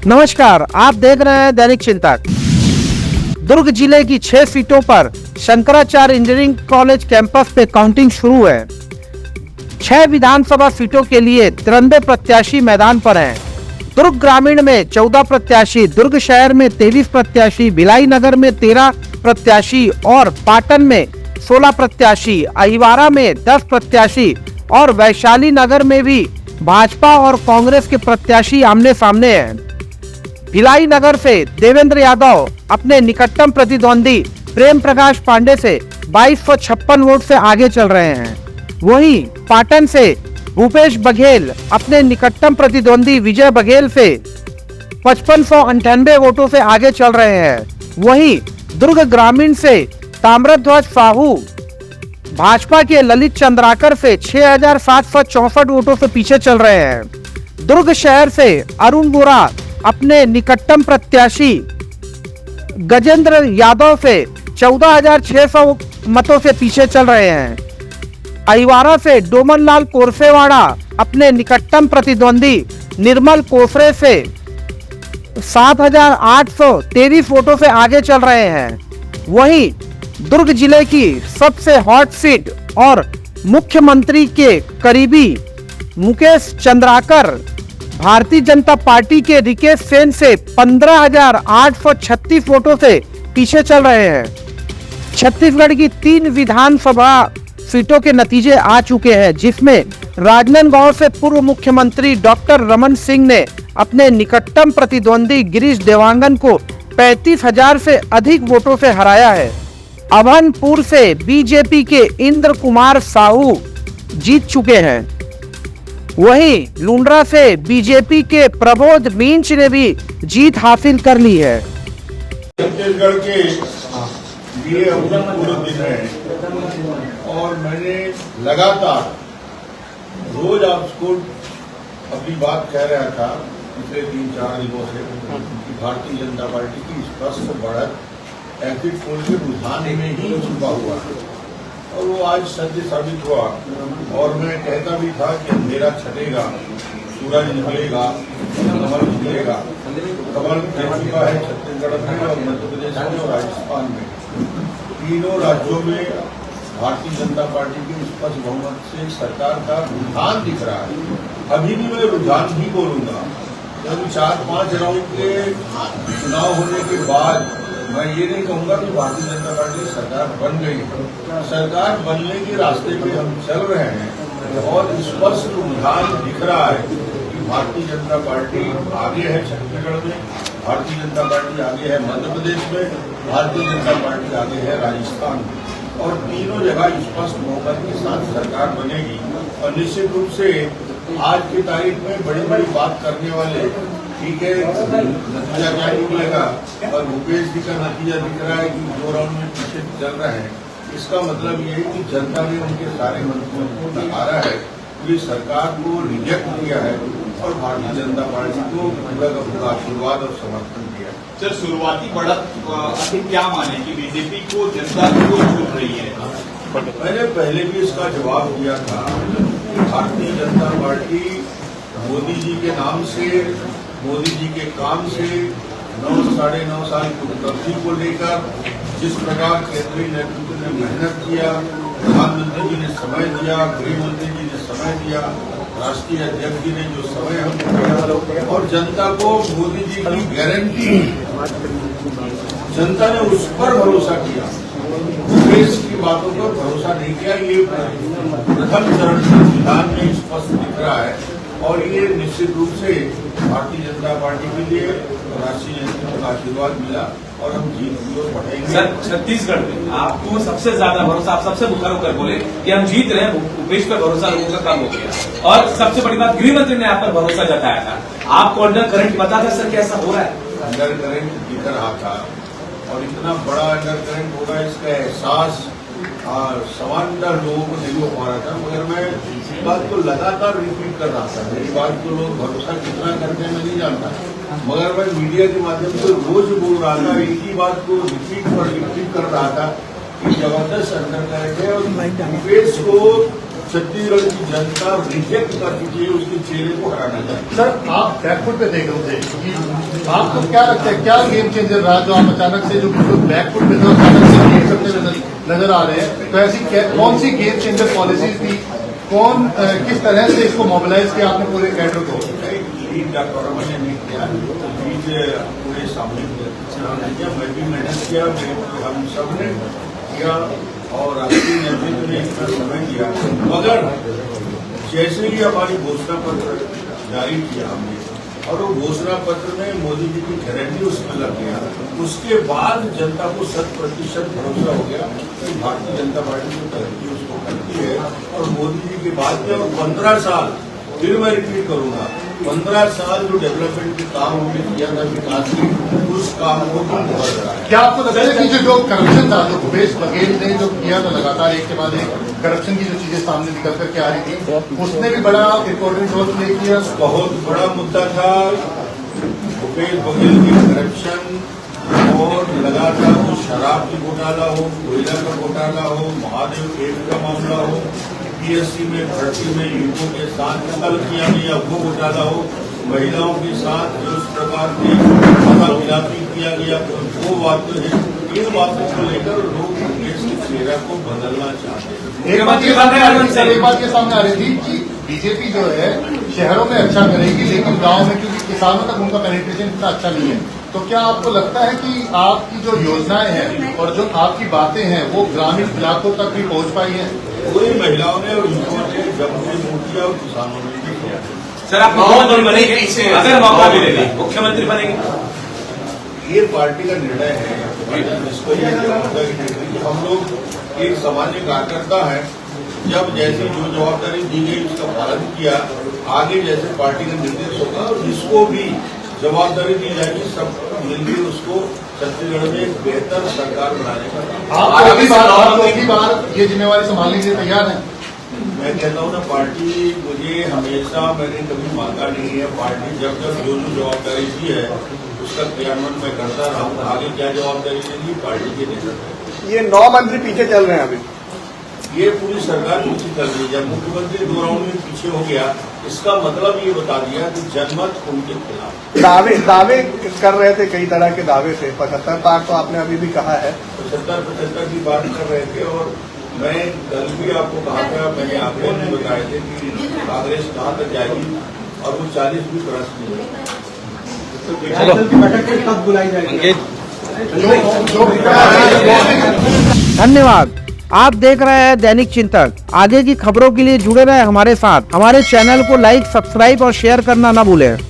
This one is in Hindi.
नमस्कार, आप देख रहे हैं दैनिक चिंतक। दुर्ग जिले की 6 सीटों पर शंकराचार्य इंजीनियरिंग कॉलेज कैंपस पे काउंटिंग शुरू है। 6 विधानसभा सीटों के लिए 93 प्रत्याशी मैदान पर हैं। दुर्ग ग्रामीण में 14 प्रत्याशी, दुर्ग शहर में 23 प्रत्याशी, भिलाई नगर में 13 प्रत्याशी और पाटन में 16 प्रत्याशी, अहिवारा में 10 प्रत्याशी और वैशाली नगर में भी भाजपा और कांग्रेस के प्रत्याशी आमने सामने हैं। भिलाई नगर से देवेंद्र यादव अपने निकटतम प्रतिद्वंदी प्रेम प्रकाश पांडे से 2256 वोट से आगे चल रहे हैं। वहीं पाटन से भूपेश बघेल अपने निकटतम प्रतिद्वंदी विजय बघेल से 5598 वोटों से आगे चल रहे हैं। वहीं दुर्ग ग्रामीण से ताम्रध्वज साहू भाजपा के ललित चंद्राकर से 6764 वोटों से पीछे चल रहे हैं। दुर्ग शहर से अरुण बोरा अपने निकटतम प्रत्याशी गजेंद्र यादव से 14600 मतों से पीछे चल रहे हैं। अहिवारा से डोमनलाल कोरसेवाड़ा अपने निकटतम प्रतिद्वंदी निर्मल कोसरे से 7823 वोटों से आगे चल रहे हैं। वहीं दुर्ग जिले की सबसे हॉट सीट और मुख्यमंत्री के करीबी मुकेश चंद्राकर भारतीय जनता पार्टी के रिकेश सेन से 15836 वोटों से पीछे चल रहे हैं। छत्तीसगढ़ की 3 विधानसभा सीटों के नतीजे आ चुके हैं, जिसमें राजनांदगांव से पूर्व मुख्यमंत्री डॉक्टर रमन सिंह ने अपने निकटतम प्रतिद्वंदी गिरीश देवांगन को 35,000 से अधिक वोटों से हराया है। अभनपुर से बीजेपी के इंद्र कुमार साहू जीत चुके हैं। वहीं लुंड्रा से बीजेपी के प्रबोध मींच ने भी जीत हासिल कर ली है। छत्तीसगढ़ के लिए पूरे दिन है और मैंने लगातार रोज आपको अपनी बात कह रहा था पिछले 3-4 दिनों से कि भारतीय जनता पार्टी की स्पष्ट बढ़त एग्जिट पोल के रुझान में ही छुपा हुआ है और वो आज सत्य साबित हुआ। और मैं कहता भी था कि अंधेरा छटेगा, सूरज निकलेगा, कमल निकलेगा। कमल निकल चुका है छत्तीसगढ़ में और मध्य प्रदेश में और राजस्थान में। तीनों राज्यों में भारतीय जनता पार्टी की स्पष्ट बहुमत से सरकार का रुझान दिख रहा है। अभी भी मैं रुझान ही बोलूंगा, क्योंकि 4-5 राउंड के चुनाव होने के बाद मैं ये नहीं कहूंगा कि भारतीय जनता पार्टी सरकार बन गई है। सरकार बनने के रास्ते पे हम चल रहे हैं और स्पष्ट रुझान दिख रहा है कि भारतीय जनता पार्टी आगे है छत्तीसगढ़ में, भारतीय जनता पार्टी आगे है मध्य प्रदेश में, भारतीय जनता पार्टी आगे है राजस्थान में और तीनों जगह स्पष्ट बहुमत के साथ सरकार बनेगी। और निश्चित रूप से आज की तारीख में बड़ी बड़ी बात करने वाले ठीक है, नतीजा क्या निकलेगा और भूपेश जी का नतीजा दिख रहा है कि 2 राउंड में पीछे चल रहे हैं। इसका मतलब ये है कि जनता ने उनके सारे मंत्रियों को नकारा है, पूरी सरकार को रिजेक्ट किया है और भारतीय जनता पार्टी को पूरा आशीर्वाद और समर्थन दिया है। सर, शुरुआती बढ़त आखिर क्या माने कि बीजेपी को जनता क्यों छूट रही है? मैंने पहले भी इसका जवाब दिया था। भारतीय जनता पार्टी मोदी जी के नाम से, मोदी जी के काम से 9-9.5 साल की उपलब्धि को लेकर जिस प्रकार केंद्रीय नेतृत्व ने मेहनत किया, प्रधानमंत्री जी ने समय दिया, गृह मंत्री जी ने समय दिया, राष्ट्रीय अध्यक्ष जी ने जो समय हमको दिया और जनता को मोदी जी की गारंटी, जनता ने उस पर भरोसा किया, देश की बातों पर भरोसा नहीं किया। ये प्रथम चरण संविधान में स्पष्ट दिख रहा है और ये निश्चित रूप से भारतीय जनता पार्टी के लिए राष्ट्रीय नेतृत्व का आशीर्वाद मिला और हम जीत की ओर बढ़ेंगे। सर, छत्तीसगढ़ में आपको सबसे ज्यादा भरोसा, आप सबसे मुखर होकर बोले कि हम जीत रहे हैं, भूपेश पर भरोसा लोगों का कम हो गया और सबसे बड़ी बात गृह मंत्री ने आप पर भरोसा जताया था। आपको अंडर करंट पता था सर कैसा हो रहा है? अंडर करंट दिख रहा था और इतना बड़ा अंडर करंट होगा इसका एहसास समानदार लोगों को नहीं हो पा रहा था, मगर मैं इस बात को लगातार रिपीट कर रहा था। मेरी बात को लोग भरोसा कितना करते हैं मैं नहीं जानता, मगर मैं मीडिया के माध्यम से रोज बोल रहा था, एक ही बात को रिपीट कर रहा था कि जबरदस्त अंडर करंट है और भूपेश को छत्तीसगढ़ की जनता रिजेक्ट कर चुकी है, उसके चेहरे को हटाना चाहिए। सर, आप बैकफुट पे देख रहे थे कि आपको क्या लगता है, क्या गेम चेंजर रहा जो आप अचानक से जो बैकफुट पे थे अचानक से गेम करते हुए नजर आ रहे हैं? तो ऐसी कौन सी गेम चेंजर पॉलिसीज थी, कौन किस तरह से इसको मोबिलाइज किया आपने पूरे कैडर को? लीड डॉक्टर मैंने नहीं किया, लीड पूरे सामने किया, मैं भी मेहनत किया, हम सब ने किया और राष्ट्रीय नेतृत्व ने इतना समय दिया। मगर जैसे ही हमारी घोषणा पत्र जारी किया हमने और वो घोषणा पत्र में मोदी जी की गारंटी उसमें लग गया, उसके बाद जनता को 100% भरोसा हो गया कि भारतीय जनता पार्टी जो तरक्की उसको करती है। और मोदी जी की बात में और 15 साल, फिर मैं रिपीट करूंगा, 15 साल जो डेवलपमेंट के काम हमने किया था विकास की, उस काम को हम बढ़ रहा है। क्या आपको लगता है कि जो करप्शन था, जो भूपेश बघेल ने जो किया था लगातार एक के बाद एक करप्शन की जो चीजें सामने निकल करके आ रही थी, उसने भी बड़ा इम्पोर्टेंट रोल प्ले किया? बहुत बड़ा मुद्दा था भूपेश बघेल की करप्शन और लगातार वो शराब की घोटाला हो, कोयला का घोटाला हो, महादेव केव का मामला हो, पीएससी में भर्ती में युवकों के साथ कल किया गया वो घोटाला हो, महिलाओं के साथ जो इस प्रकार की खिलाफी किया गया वो बातें हैं। इन बातों को लेकर लोग देश के चेहरा को बदलना चाहते हैं। एक बात ये सामने आ रही थी कि बीजेपी जो है शहरों में अच्छा करेगी, लेकिन गांव में क्योंकि किसानों तक उनका पेनिट्रेशन इतना अच्छा नहीं है, तो क्या आपको लगता है कि आपकी जो योजनाएं हैं और जो आपकी बातें हैं वो ग्रामीण इलाकों तक भी पहुंच पाई है? पूरी महिलाओं ने और युवाओं ने जब से किया और किसानों ने भी किया। सर, आप मुख्यमंत्री बनेंगे अगर मौका मिलेगा, मुख्यमंत्री बनेंगे? ये पार्टी का निर्णय है, इसको ये हम लोग एक सामान्य कार्यकर्ता है, जब जैसे जो जवाबदारी दी गई उसका पालन किया, आगे जैसे पार्टी का निर्देश होगा और जिसको भी जवाबदारी दी जाएगी सब मिलकर उसको छत्तीसगढ़ में एक बेहतर सरकार बनाने का। आप अगली बार ये जिम्मेवारी संभालने के लिए तैयार हैं? मैं कहता हूँ ना, पार्टी मुझे हमेशा, मैंने कभी मांगा नहीं है, पार्टी जब जब जो जवाबदारी दी है उसका क्रियान्वयन मैं करता रहा हूँ। आगे क्या जवाबदारी देगी पार्टी के नेतृत्व। ये 9 मंत्री पीछे चल रहे हैं अभी, ये पूरी सरकार पीछे चल रही है। जब मुख्यमंत्री 2 राउंड में पीछे हो गया, इसका मतलब ये बता दिया कि जनमत उनके खिलाफ। दावे कर रहे थे, कई तरह के दावे थे, 75 बार तो आपने अभी भी कहा है। 75 की बात कर रहे थे और मैं कल भी आपको कहा था, मैंने आंकड़े भी बताए थे कि कांग्रेस कहाँ तक जाएगी और वो 40 भी क्रॉस नहीं है। धन्यवाद। आप देख रहे हैं दैनिक चिंतक। आगे की खबरों के लिए जुड़े रहे हमारे साथ। हमारे चैनल को लाइक, सब्सक्राइब और शेयर करना न भूलें।